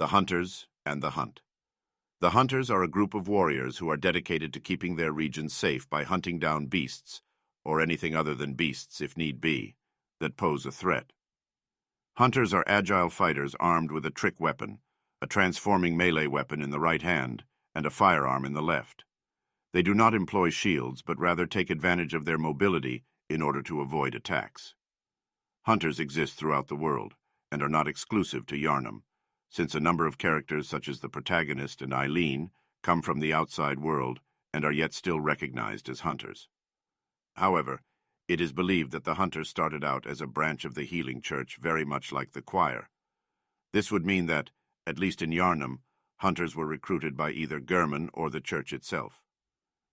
The Hunters and the Hunt. The Hunters are a group of warriors who are dedicated to keeping their region safe by hunting down beasts, or anything other than beasts if need be, that pose a threat. Hunters are agile fighters armed with a trick weapon, a transforming melee weapon in the right hand, and a firearm in the left. They do not employ shields, but rather take advantage of their mobility in order to avoid attacks. Hunters exist throughout the world, and are not exclusive to Yharnam, since a number of characters such as the protagonist and Eileen come from the outside world and are yet still recognized as hunters. However, it is believed that the Hunters started out as a branch of the Healing Church very much like the Choir. This would mean that, at least in Yharnam, Hunters were recruited by either Gurman or the church itself.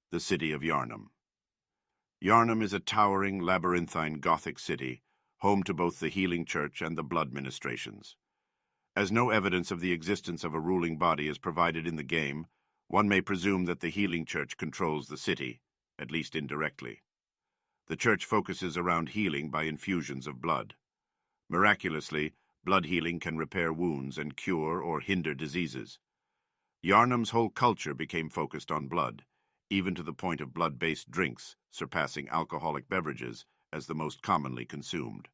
The city of Yharnam. Yharnam is a towering, labyrinthine Gothic city, home to both the Healing Church and the Blood Ministrations. As no evidence of the existence of a ruling body is provided in the game, one may presume that the Healing Church controls the city, at least indirectly. The church focuses around healing by infusions of blood. Miraculously, blood healing can repair wounds and cure or hinder diseases. Yharnam's whole culture became focused on blood, even to the point of blood-based drinks surpassing alcoholic beverages as the most commonly consumed.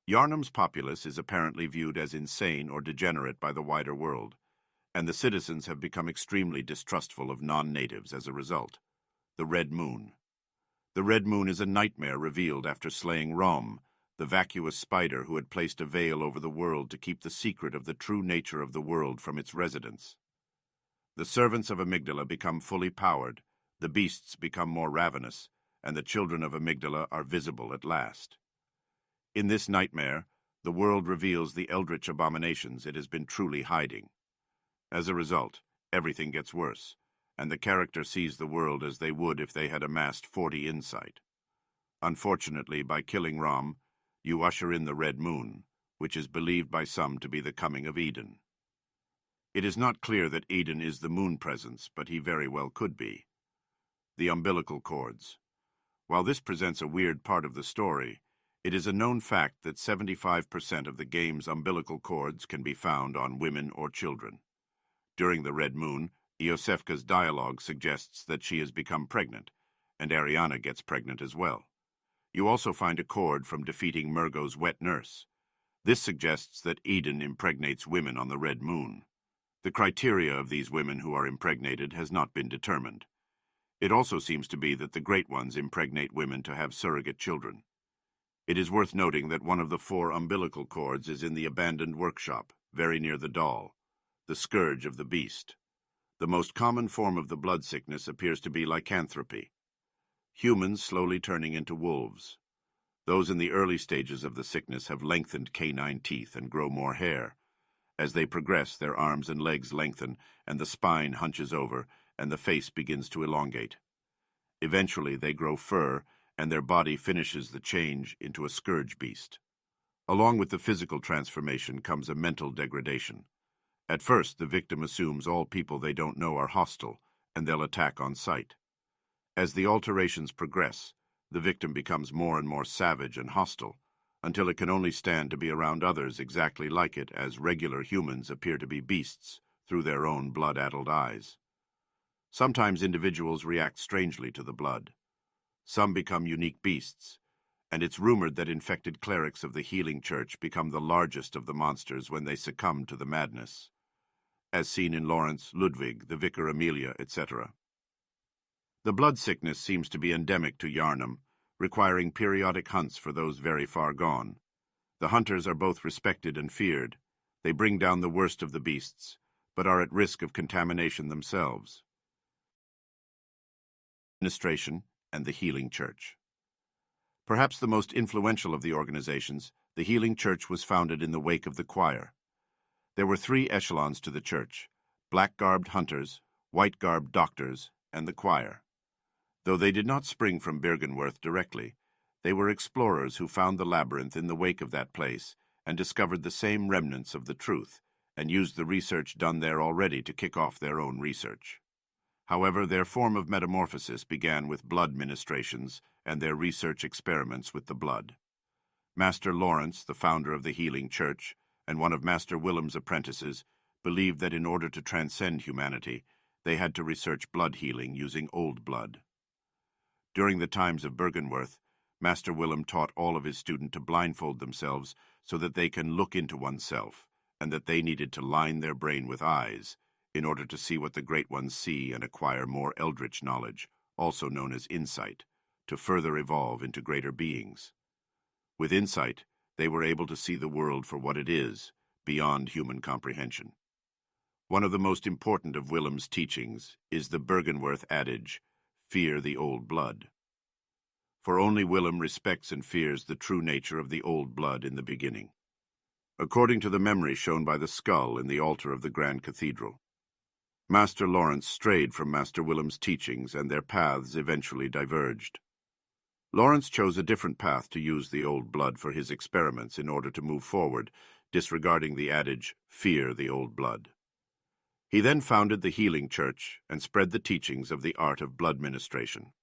Yharnam's populace is apparently viewed as insane or degenerate by the wider world, and the citizens have become extremely distrustful of non-natives as a result. The Red Moon. The Red Moon is a nightmare revealed after slaying Rom, the vacuous spider who had placed a veil over the world to keep the secret of the true nature of the world from its residents. The servants of Amygdala become fully powered, the beasts become more ravenous, and the children of Amygdala are visible at last. In this nightmare, the world reveals the eldritch abominations it has been truly hiding. As a result, everything gets worse, and the character sees the world as they would if they had amassed 40 insight. Unfortunately, by killing Rom, you usher in the Red Moon, which is believed by some to be the coming of Eden. It is not clear that Eden is the moon presence, but he very well could be. The umbilical cords. While this presents a weird part of the story, it is a known fact that 75% of the game's umbilical cords can be found on women or children. During the Red Moon, Iosefka's dialogue suggests that she has become pregnant, and Ariana gets pregnant as well. You also find a cord from defeating Murgo's wet nurse. This suggests that Eden impregnates women on the Red Moon. The criteria of these women who are impregnated has not been determined. It also seems to be that the Great Ones impregnate women to have surrogate children. It is worth noting that one of the 4 umbilical cords is in the abandoned workshop, very near the doll, the scourge of the beast. The most common form of the blood sickness appears to be lycanthropy, humans slowly turning into wolves. Those in the early stages of the sickness have lengthened canine teeth and grow more hair. As they progress, their arms and legs lengthen, and the spine hunches over, and the face begins to elongate. Eventually, they grow fur, and their body finishes the change into a scourge beast. Along with the physical transformation comes a mental degradation. At first, the victim assumes all people they don't know are hostile, and they'll attack on sight. As the alterations progress, the victim becomes more and more savage and hostile, until it can only stand to be around others exactly like it, as regular humans appear to be beasts through their own blood-addled eyes. Sometimes individuals react strangely to the blood. Some become unique beasts, and it's rumored that infected clerics of the Healing Church become the largest of the monsters when they succumb to the madness, as seen in Lawrence, Ludwig, the Vicar Amelia, etc. The blood sickness seems to be endemic to Yharnam, requiring periodic hunts for those very far gone. The hunters are both respected and feared. They bring down the worst of the beasts, but are at risk of contamination themselves. Administration and the Healing Church. Perhaps the most influential of the organizations, the Healing Church was founded in the wake of the Choir. There were 3 echelons to the church: black-garbed hunters, white-garbed doctors, and the Choir. Though they did not spring from Byrgenwerth directly, they were explorers who found the labyrinth in the wake of that place and discovered the same remnants of the truth, and used the research done there already to kick off their own research. However, their form of metamorphosis began with blood ministrations and their research experiments with the blood. Master Lawrence, the founder of the Healing Church, and one of Master Willem's apprentices, believed that in order to transcend humanity, they had to research blood healing using old blood. During the times of Byrgenwerth, Master Willem taught all of his students to blindfold themselves so that they can look into oneself, and that they needed to line their brain with eyes in order to see what the Great Ones see and acquire more eldritch knowledge, also known as insight, to further evolve into greater beings. With insight, they were able to see the world for what it is, beyond human comprehension. One of the most important of Willem's teachings is the Byrgenwerth adage, "Fear the old blood." For only Willem respects and fears the true nature of the old blood in the beginning. According to the memory shown by the skull in the altar of the Grand Cathedral, Master Lawrence strayed from Master Willem's teachings and their paths eventually diverged. Lawrence chose a different path to use the old blood for his experiments in order to move forward, disregarding the adage, "Fear the old blood." He then founded the Healing Church and spread the teachings of the art of blood ministration.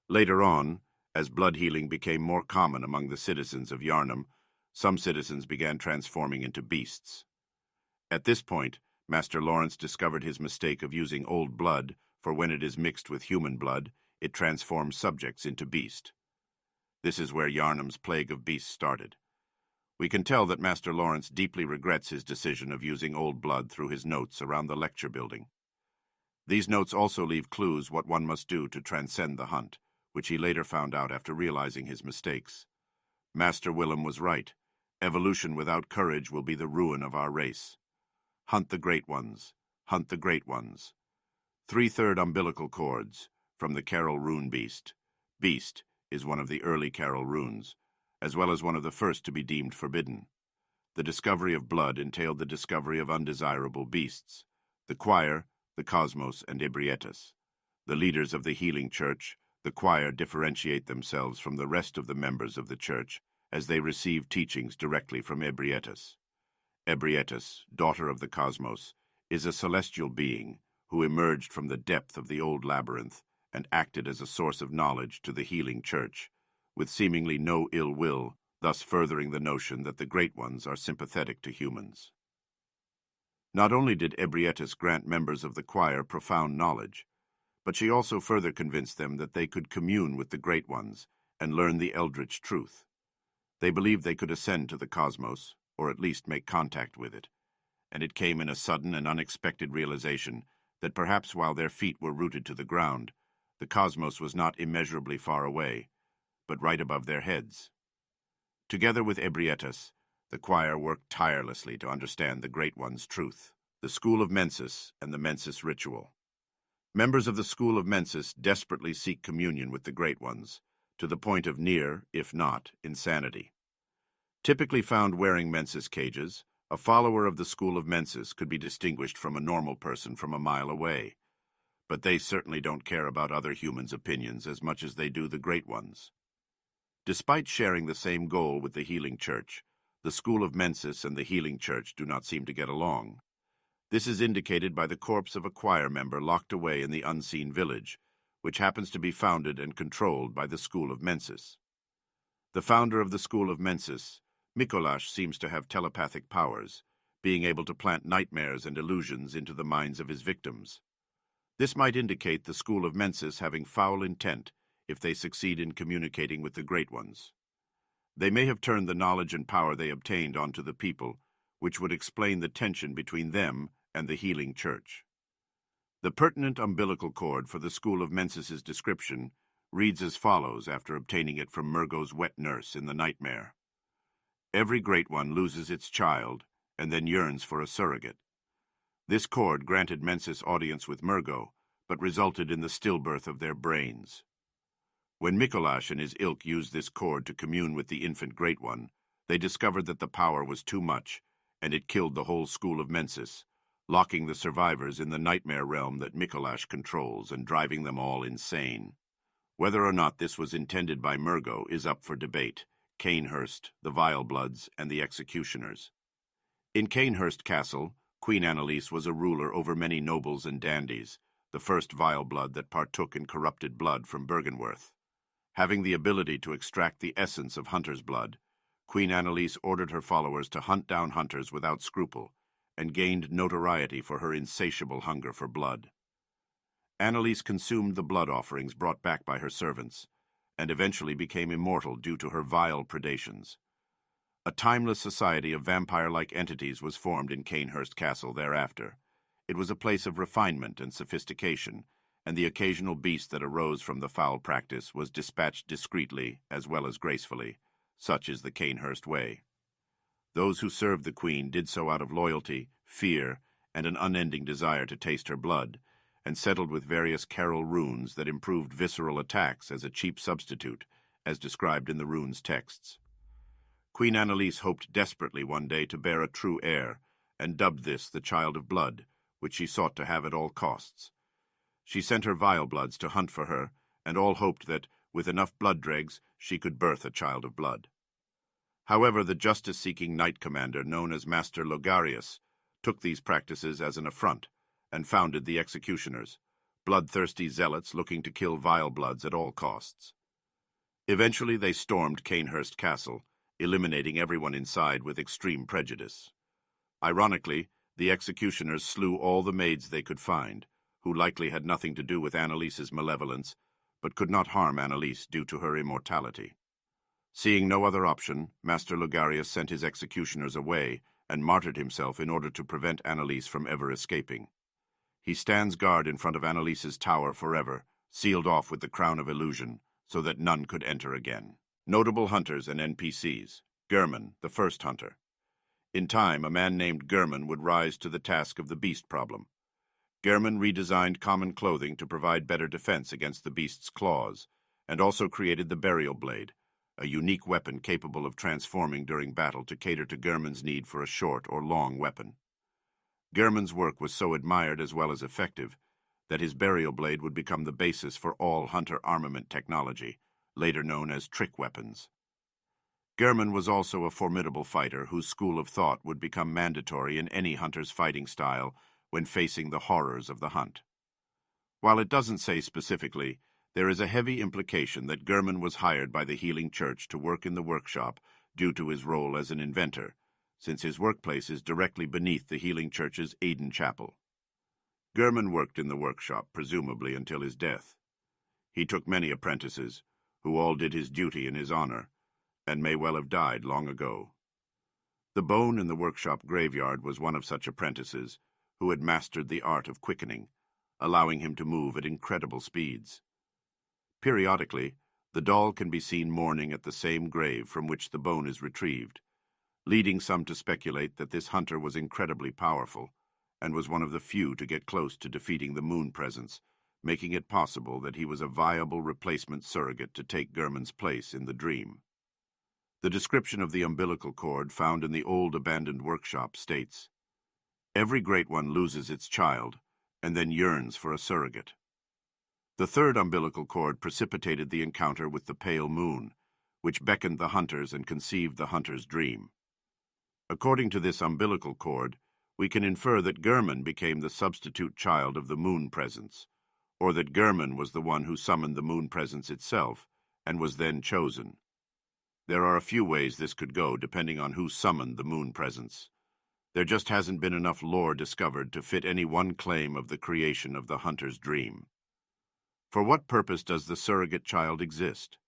Later on, as blood healing became more common among the citizens of Yharnam, some citizens began transforming into beasts. At this point, Master Lawrence discovered his mistake of using old blood, for when it is mixed with human blood, it transforms subjects into beast. This is where Yharnam's plague of beasts started. We can tell that Master Lawrence deeply regrets his decision of using old blood through his notes around the lecture building. These notes also leave clues what one must do to transcend the hunt, which he later found out after realizing his mistakes. Master Willem was right. Evolution without courage will be the ruin of our race. Hunt the great ones. Hunt the great ones. 3/3 umbilical cords, from the Carol rune beast. Beast is one of the early Carol runes, as well as one of the first to be deemed forbidden. The discovery of blood entailed the discovery of undesirable beasts. The choir, the cosmos, and Ebrietas. The leaders of the Healing Church, the choir, differentiate themselves from the rest of the members of the church as they receive teachings directly from Ebrietas. Ebrietas, daughter of the cosmos, is a celestial being who emerged from the depth of the old labyrinth and acted as a source of knowledge to the Healing Church, with seemingly no ill will, thus furthering the notion that the Great Ones are sympathetic to humans. Not only did Ebrietas grant members of the choir profound knowledge, but she also further convinced them that they could commune with the Great Ones and learn the eldritch truth. They believed they could ascend to the cosmos, or at least make contact with it, and it came in a sudden and unexpected realization that perhaps while their feet were rooted to the ground, the cosmos was not immeasurably far away, but right above their heads. Together with Ebrietas, the choir worked tirelessly to understand the Great One's truth, the School of Mensis and the Mensis ritual. Members of the School of Mensis desperately seek communion with the Great Ones, to the point of near, if not, insanity. Typically found wearing Mensis cages, a follower of the School of Mensis could be distinguished from a normal person from a mile away. But they certainly don't care about other humans' opinions as much as they do the Great Ones. Despite sharing the same goal with the Healing Church, the School of Mensis and the Healing Church do not seem to get along. This is indicated by the corpse of a choir member locked away in the unseen village, which happens to be founded and controlled by the School of Mensis. The founder of the School of Mensis, Mikolash, seems to have telepathic powers, being able to plant nightmares and illusions into the minds of his victims. This might indicate the School of Mensis having foul intent if they succeed in communicating with the Great Ones. They may have turned the knowledge and power they obtained onto the people, which would explain the tension between them and the Healing Church. The pertinent umbilical cord for the School of Mensis's description reads as follows after obtaining it from Murgo's wet nurse in the nightmare. Every Great One loses its child and then yearns for a surrogate. This cord granted Mensis audience with Murgo, but resulted in the stillbirth of their brains. When Mikolash and his ilk used this cord to commune with the infant Great One, they discovered that the power was too much, and it killed the whole School of Mensis, locking the survivors in the nightmare realm that Mikolash controls and driving them all insane. Whether or not this was intended by Murgo is up for debate. Canehurst, the Vilebloods, and the Executioners. In Canehurst Castle, Queen Annalise was a ruler over many nobles and dandies, the first Vileblood that partook in corrupted blood from Byrgenwerth. Having the ability to extract the essence of hunter's blood, Queen Annalise ordered her followers to hunt down hunters without scruple, and gained notoriety for her insatiable hunger for blood. Annalise consumed the blood offerings brought back by her servants, and eventually became immortal due to her vile predations. A timeless society of vampire-like entities was formed in Canehurst Castle thereafter. It was a place of refinement and sophistication, and the occasional beast that arose from the foul practice was dispatched discreetly as well as gracefully. Such is the Canehurst way. Those who served the Queen did so out of loyalty, fear, and an unending desire to taste her blood, and settled with various Carol runes that improved visceral attacks as a cheap substitute, as described in the runes' texts. Queen Annalise hoped desperately one day to bear a true heir, and dubbed this the Child of Blood, which she sought to have at all costs. She sent her vile-bloods to hunt for her, and all hoped that, with enough blood dregs, she could birth a child of blood. However, the justice-seeking knight commander known as Master Logarius took these practices as an affront, and founded the executioners, bloodthirsty zealots looking to kill vile-bloods at all costs. Eventually they stormed Canehurst Castle, eliminating everyone inside with extreme prejudice. Ironically, the executioners slew all the maids they could find, who likely had nothing to do with Annalise's malevolence, but could not harm Annalise due to her immortality. Seeing no other option, Master Logarius sent his executioners away and martyred himself in order to prevent Annalise from ever escaping. He stands guard in front of Annalise's tower forever, sealed off with the crown of illusion, so that none could enter again. Notable hunters and NPCs. German, the first hunter. In time, a man named German would rise to the task of the beast problem. German redesigned common clothing to provide better defense against the beast's claws, and also created the burial blade, a unique weapon capable of transforming during battle to cater to German's need for a short or long weapon. German's work was so admired as well as effective that his burial blade would become the basis for all hunter armament technology, later known as trick weapons. German was also a formidable fighter whose school of thought would become mandatory in any hunter's fighting style when facing the horrors of the hunt. While it doesn't say specifically, there is a heavy implication that German was hired by the Healing Church to work in the workshop due to his role as an inventor, since his workplace is directly beneath the Healing Church's Aden Chapel. German worked in the workshop, presumably until his death. He took many apprentices, who all did his duty in his honor, and may well have died long ago. The bone in the workshop graveyard was one of such apprentices, who had mastered the art of quickening, allowing him to move at incredible speeds. Periodically, the doll can be seen mourning at the same grave from which the bone is retrieved, leading some to speculate that this hunter was incredibly powerful, and was one of the few to get close to defeating the moon presence, making it possible that he was a viable replacement surrogate to take German's place in the dream. The description of the umbilical cord found in the old abandoned workshop states, "Every great one loses its child, and then yearns for a surrogate." The third umbilical cord precipitated the encounter with the pale moon, which beckoned the hunters and conceived the hunter's dream. According to this umbilical cord, we can infer that German became the substitute child of the moon presence, or that German was the one who summoned the moon presence itself, and was then chosen. There are a few ways this could go, depending on who summoned the moon presence. There just hasn't been enough lore discovered to fit any one claim of the creation of the hunter's dream. For what purpose does the surrogate child exist?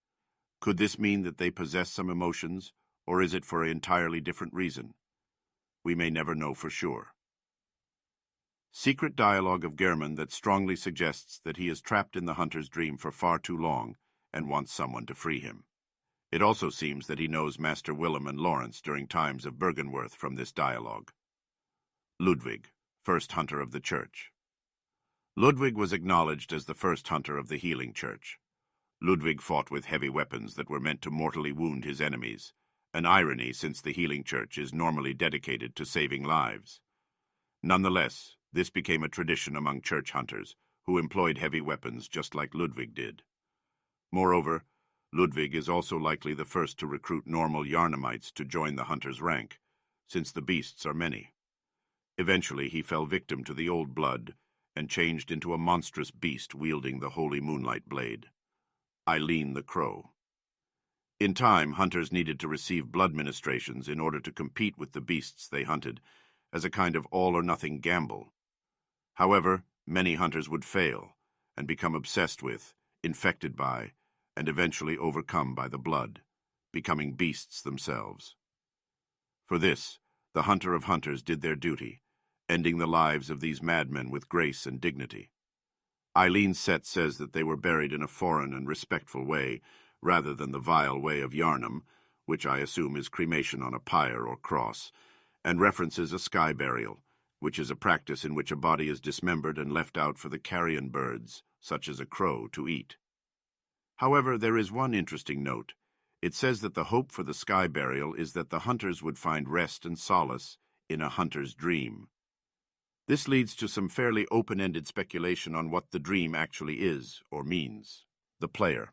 Could this mean that they possess some emotions, or is it for an entirely different reason? We may never know for sure. Secret dialogue of German that strongly suggests that he is trapped in the hunter's dream for far too long and wants someone to free him. It also seems that he knows Master Willem and Lawrence during times of Bergenworth from this dialogue. Ludwig, first hunter of the Church. Ludwig was acknowledged as the first hunter of the Healing Church. Ludwig fought with heavy weapons that were meant to mortally wound his enemies, an irony since the Healing Church is normally dedicated to saving lives. Nonetheless, this became a tradition among church hunters, who employed heavy weapons just like Ludwig did. Moreover, Ludwig is also likely the first to recruit normal Yarnamites to join the hunter's rank, since the beasts are many. Eventually he fell victim to the old blood and changed into a monstrous beast wielding the holy moonlight blade. Eileen the Crow. In time, hunters needed to receive blood ministrations in order to compete with the beasts they hunted, as a kind of all-or-nothing gamble. However, many hunters would fail and become obsessed with, infected by, and eventually overcome by the blood, becoming beasts themselves. For this, the hunter of hunters did their duty, ending the lives of these madmen with grace and dignity. Eileen Sett says that they were buried in a foreign and respectful way, rather than the vile way of Yarnum, which I assume is cremation on a pyre or cross, and references a sky burial, which is a practice in which a body is dismembered and left out for the carrion birds, such as a crow, to eat. However, there is one interesting note. It says that the hope for the sky burial is that the hunters would find rest and solace in a hunter's dream. This leads to some fairly open-ended speculation on what the dream actually is, or means. The player.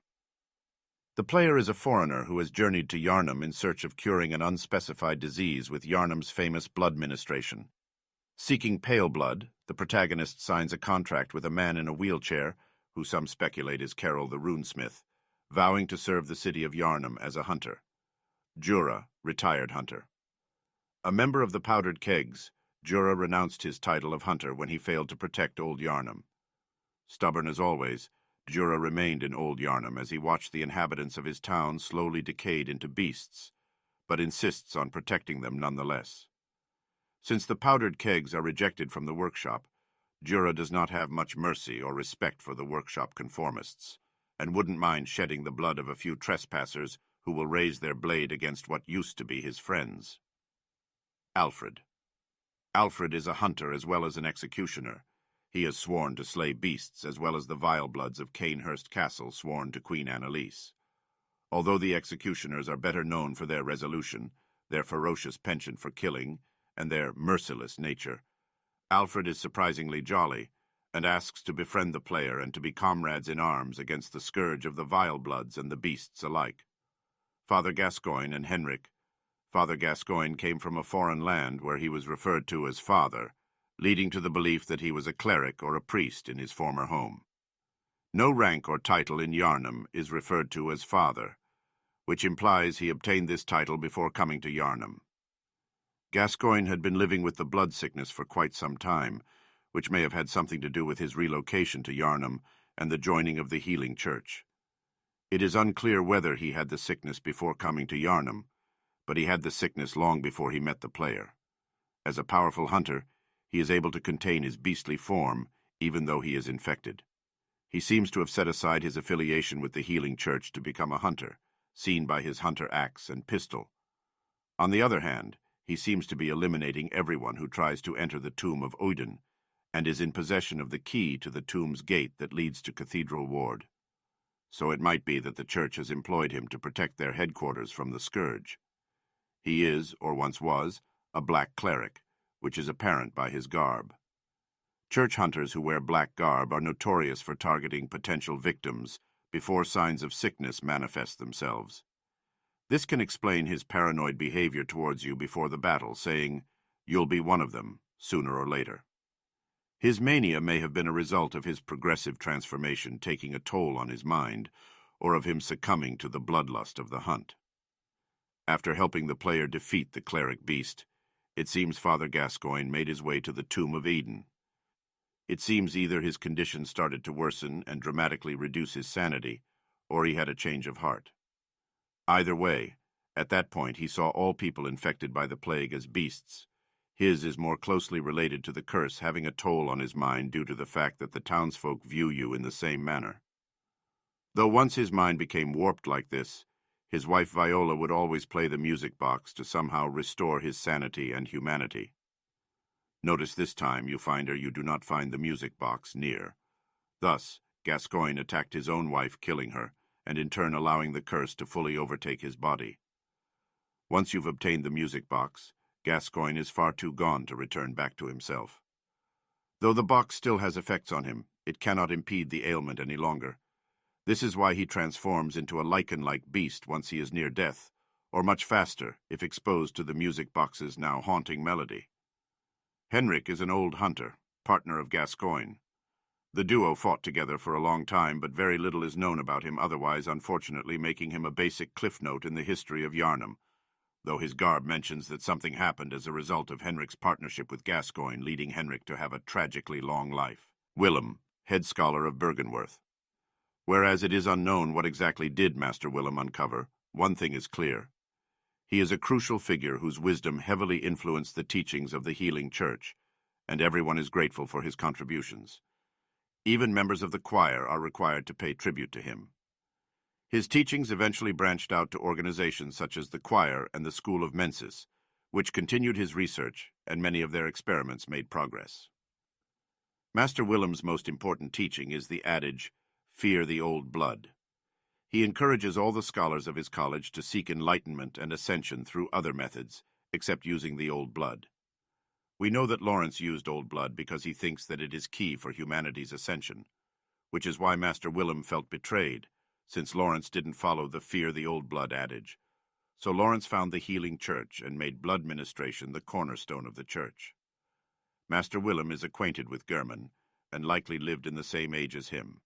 The player is a foreigner who has journeyed to Yarnum in search of curing an unspecified disease with Yarnum's famous blood ministration. Seeking pale blood, the protagonist signs a contract with a man in a wheelchair, who some speculate is Carol the runesmith, vowing to serve the city of Yarnum as a hunter. Jura, retired hunter. A member of the Powdered Kegs, Jura renounced his title of hunter when he failed to protect Old Yarnum. Stubborn as always, Jura remained in Old Yarnum as he watched the inhabitants of his town slowly decayed into beasts, but insists on protecting them nonetheless. Since the Powdered Kegs are rejected from the workshop, Jura does not have much mercy or respect for the workshop conformists, and wouldn't mind shedding the blood of a few trespassers who will raise their blade against what used to be his friends. Alfred. Alfred is a hunter as well as an executioner. He has sworn to slay beasts as well as the vile bloods of Canehurst Castle sworn to Queen Annalise. Although the executioners are better known for their resolution, their ferocious penchant for killing, and their merciless nature, Alfred is surprisingly jolly, and asks to befriend the player and to be comrades in arms against the scourge of the vile bloods and the beasts alike. Father Gascoigne and Henrik. Father Gascoigne came from a foreign land where he was referred to as Father, leading to the belief that he was a cleric or a priest in his former home. No rank or title in Yarnum is referred to as Father, which implies he obtained this title before coming to Yarnum. Gascoigne had been living with the blood sickness for quite some time, which may have had something to do with his relocation to Yarnum and the joining of the healing church. It is unclear whether he had the sickness before coming to Yarnum, but he had the sickness long before he met the player. As a powerful hunter, he is able to contain his beastly form, even though he is infected. He seems to have set aside his affiliation with the healing church to become a hunter, seen by his hunter axe and pistol. On the other hand, he seems to be eliminating everyone who tries to enter the tomb of Odin, and is in possession of the key to the tomb's gate that leads to Cathedral Ward. So it might be that the church has employed him to protect their headquarters from the scourge. He is, or once was, a black cleric, which is apparent by his garb. Church hunters who wear black garb are notorious for targeting potential victims before signs of sickness manifest themselves. This can explain his paranoid behavior towards you before the battle, saying, "You'll be one of them, sooner or later." His mania may have been a result of his progressive transformation taking a toll on his mind, or of him succumbing to the bloodlust of the hunt. After helping the player defeat the cleric beast, it seems Father Gascoigne made his way to the tomb of Eden. It seems either his condition started to worsen and dramatically reduce his sanity, or he had a change of heart. Either way, at that point he saw all people infected by the plague as beasts. His is more closely related to the curse having a toll on his mind due to the fact that the townsfolk view you in the same manner. Though once his mind became warped like this, his wife Viola would always play the music box to somehow restore his sanity and humanity. Notice this time you do not find the music box near. Thus, Gascoigne attacked his own wife, killing her, and in turn allowing the curse to fully overtake his body. Once you've obtained the music box, Gascoigne is far too gone to return back to himself. Though the box still has effects on him, it cannot impede the ailment any longer. This is why he transforms into a lichen-like beast once he is near death, or much faster if exposed to the music box's now haunting melody. Henrik is an old hunter, partner of Gascoigne. The duo fought together for a long time, but very little is known about him otherwise, unfortunately making him a basic cliff note in the history of Yarnum, though his garb mentions that something happened as a result of Henric's partnership with Gascoigne, leading Henric to have a tragically long life. Willem, head scholar of Bergenworth. Whereas it is unknown what exactly did Master Willem uncover, one thing is clear. He is a crucial figure whose wisdom heavily influenced the teachings of the Healing Church, and everyone is grateful for his contributions. Even members of the choir are required to pay tribute to him. His teachings eventually branched out to organizations such as the choir and the School of Mensis, which continued his research, and many of their experiments made progress. Master Willem's most important teaching is the adage, "Fear the old blood." He encourages all the scholars of his college to seek enlightenment and ascension through other methods, except using the old blood. We know that Lawrence used old blood because he thinks that it is key for humanity's ascension, which is why Master Willem felt betrayed, since Lawrence didn't follow the fear the old blood adage. So Lawrence found the Healing Church and made blood ministration the cornerstone of the church. Master Willem is acquainted with German, and likely lived in the same age as him.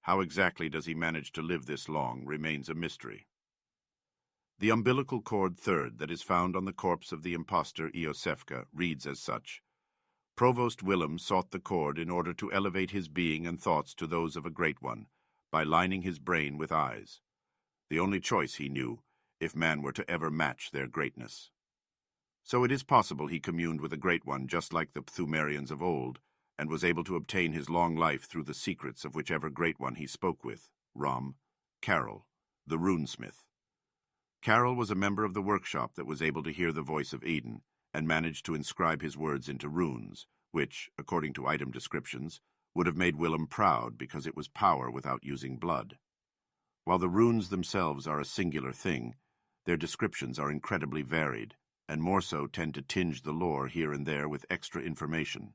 How exactly does he manage to live this long remains a mystery. The umbilical cord third that is found on the corpse of the impostor Iosefka reads as such: Provost Willem sought the cord in order to elevate his being and thoughts to those of a great one, by lining his brain with eyes. The only choice he knew, if man were to ever match their greatness. So it is possible he communed with a great one just like the Pthumerians of old, and was able to obtain his long life through the secrets of whichever great one he spoke with, Rom, Carol, the runesmith. Carol was a member of the workshop that was able to hear the voice of Eden, and managed to inscribe his words into runes, which, according to item descriptions, would have made Willem proud because it was power without using blood. While the runes themselves are a singular thing, their descriptions are incredibly varied, and more so tend to tinge the lore here and there with extra information.